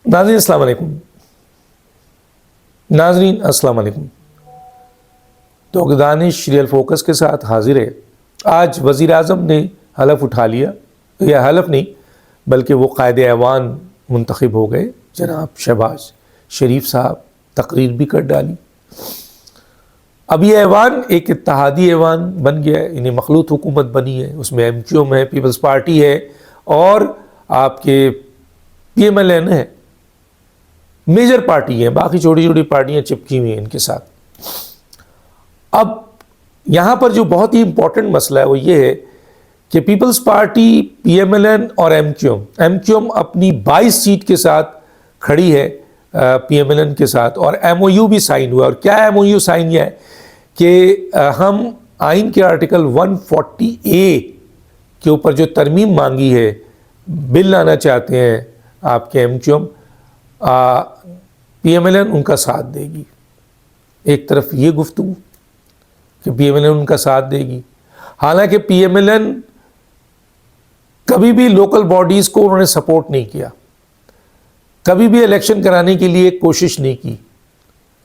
ناظرین السلام علیکم. تو دانش ریئل فوکس کے ساتھ حاضر ہے. آج وزیر اعظم نے حلف اٹھا لیا، یا حلف نہیں بلکہ وہ قائد ایوان منتخب ہو گئے جناب شہباز شریف صاحب. تقریر بھی کر ڈالی. اب یہ ایوان ایک اتحادی ایوان بن گیا ہے، انہیں مخلوط حکومت بنی ہے. اس میں MQM ہے، پیپلز پارٹی ہے اور آپ کے PMLN ہے. میجر پارٹی ہیں، باقی چھوٹی چھوٹی پارٹیاں چپکی ہوئی ہیں ان کے ساتھ. اب یہاں پر جو بہت ہی امپورٹنٹ مسئلہ ہے وہ یہ ہے کہ پیپلز پارٹی، PMLN اور MQM اپنی 22 سیٹ کے ساتھ کھڑی ہے PMLN کے ساتھ، اور MOU بھی سائن ہوا. اور کیا MOU سائن کیا ہے کہ ہم آئین کے آرٹیکل 140A کے اوپر جو ترمیم مانگی ہے، بل لانا چاہتے ہیں آپ کے MQM، PMLN ان کا ساتھ دے گی. ایک طرف یہ گفتگو کہ PMLN ان کا ساتھ دے گی، حالانکہ PMLN کبھی بھی لوکل باڈیز کو انہوں نے سپورٹ نہیں کیا، کبھی بھی الیکشن کرانے کے لیے کوشش نہیں کی،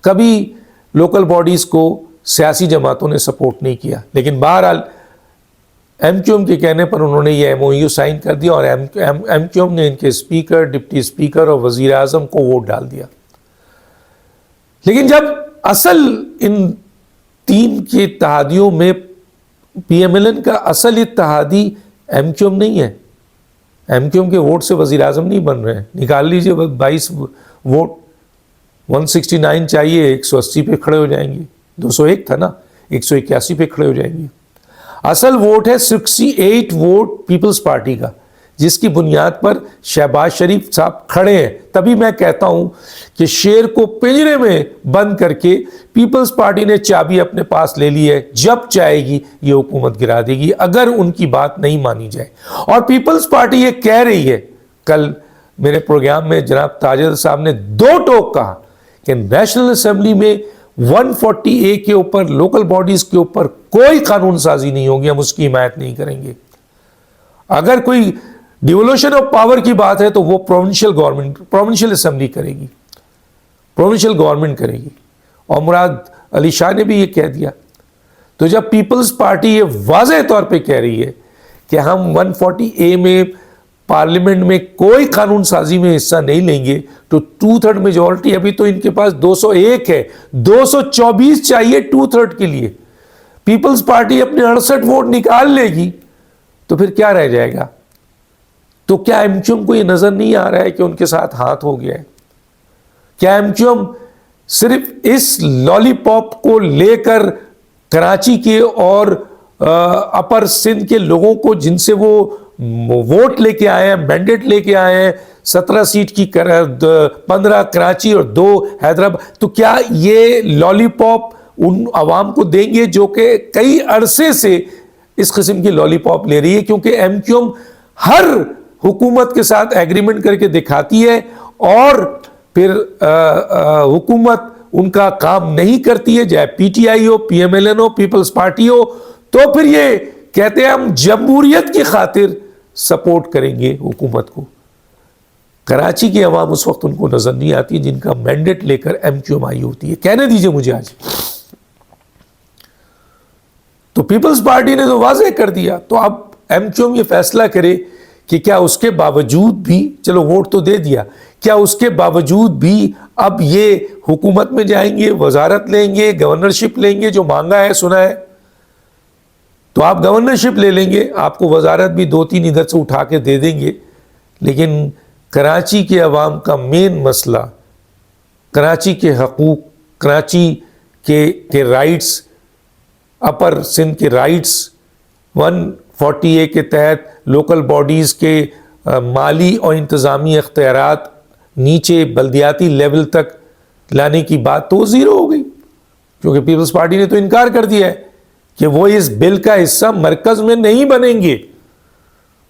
کبھی لوکل باڈیز کو سیاسی جماعتوں نے سپورٹ نہیں کیا. لیکن بہرحال MQM کے کہنے پر انہوں نے یہ MOU سائن کر دیا، اور MQM نے ان کے اسپیکر، ڈپٹی اسپیکر اور وزیر اعظم کو ووٹ ڈال دیا. لیکن جب اصل ان تین کے اتحادیوں میں PMLN کا اصل اتحادی MQM نہیں ہے، MQM کے ووٹ سے وزیر اعظم نہیں بن رہے ہیں. نکال لیجئے 22 ووٹ، 169 چاہیے، 180 پہ کھڑے ہو جائیں گے. 201 تھا نا، 181 پہ کھڑے ہو جائیں گے. اصل ووٹ ہے 68 ووٹ پیپلز پارٹی کا، جس کی بنیاد پر شہباز شریف صاحب کھڑے ہیں. تبھی میں کہتا ہوں کہ شیر کو پنجرے میں بند کر کے پیپلز پارٹی نے چابی اپنے پاس لے لی ہے. جب چاہے گی یہ حکومت گرا دے گی اگر ان کی بات نہیں مانی جائے. اور پیپلز پارٹی یہ کہہ رہی ہے، کل میرے پروگرام میں جناب تاجر صاحب نے دو ٹوک کہا کہ نیشنل اسمبلی میں 140A کے اوپر، لوکل باڈیز کے اوپر کوئی قانون سازی نہیں ہوگی، ہم اس کی حمایت نہیں کریں گے. اگر کوئی ڈیولوشن آف پاور کی بات ہے تو وہ پروونشل اسمبلی کرے گی، پروونشل گورنمنٹ کرے گی. اور مراد علی شاہ نے بھی یہ کہہ دیا. تو جب پیپلز پارٹی یہ واضح طور پہ کہہ رہی ہے کہ ہم 140A میں پارلیمنٹ میں کوئی قانون سازی میں حصہ نہیں لیں گے، تو 2/3 میجورٹی، ابھی تو ان کے پاس 201 ہے، 224 چاہیے 2/3 کے لیے. پیپلز پارٹی اپنے 68 ووٹ نکال لے گی تو پھر کیا رہ جائے گا؟ تو کیا MQM کو یہ نظر نہیں آ رہا ہے کہ ان کے ساتھ ہاتھ ہو گیا ہے؟ کیا MQM صرف اس لالی پاپ کو لے کر کراچی کے اور اپر سندھ کے لوگوں کو، جن سے وہ ووٹ لے کے آئے ہیں، مینڈیٹ لے کے آئے ہیں، 17 سیٹ کی 15 کراچی اور 2 حیدرآباد، تو کیا یہ لالی پاپ ان عوام کو دیں گے جو کہ کئی عرصے سے اس قسم کی لالی پاپ لے رہی ہے؟ کیونکہ MQM ہر حکومت کے ساتھ ایگریمنٹ کر کے دکھاتی ہے اور پھر حکومت ان کا کام نہیں کرتی ہے، چاہے PTI ہو، PMLN ہو، پیپلز پارٹی ہو. تو پھر یہ کہتے ہیں ہم جمہوریت کی خاطر سپورٹ کریں گے حکومت کو. کراچی کی عوام اس وقت ان کو نظر نہیں آتی جن کا مینڈیٹ لے کر MQM آئی ہوتی ہے. کہنے دیجئے مجھے آج. تو پیپلز پارٹی نے تو واضح کر دیا. تو اب MQM یہ فیصلہ کرے کہ کیا اس کے باوجود بھی، چلو ووٹ تو دے دیا، کیا اس کے باوجود بھی اب یہ حکومت میں جائیں گے، وزارت لیں گے، گورنرشپ لیں گے؟ جو مانگا ہے، سنا ہے، تو آپ گورنرشپ لے لیں گے، آپ کو وزارت بھی 2-3 ادھر سے اٹھا کے دے دیں گے. لیکن کراچی کے عوام کا مین مسئلہ، کراچی کے حقوق، کراچی کے رائٹس، اپر سندھ کے رائٹس، 140A کے تحت لوکل باڈیز کے مالی اور انتظامی اختیارات نیچے بلدیاتی لیول تک لانے کی بات تو زیرو ہو گئی، کیونکہ پیپلز پارٹی نے تو انکار کر دیا ہے کہ وہ اس بل کا حصہ مرکز میں نہیں بنیں گے.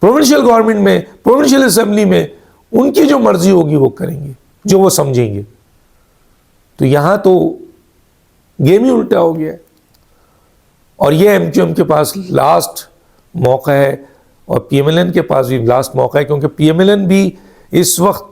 پروونشل گورنمنٹ میں، پروونشل اسمبلی میں ان کی جو مرضی ہوگی وہ کریں گے، جو وہ سمجھیں گے. تو یہاں تو گیم ہی الٹا ہو گیا ہے. اور یہ MQM کے پاس لاسٹ موقع ہے، اور PMLN کے پاس بھی لاسٹ موقع ہے، کیونکہ PMLN بھی اس وقت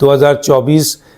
2024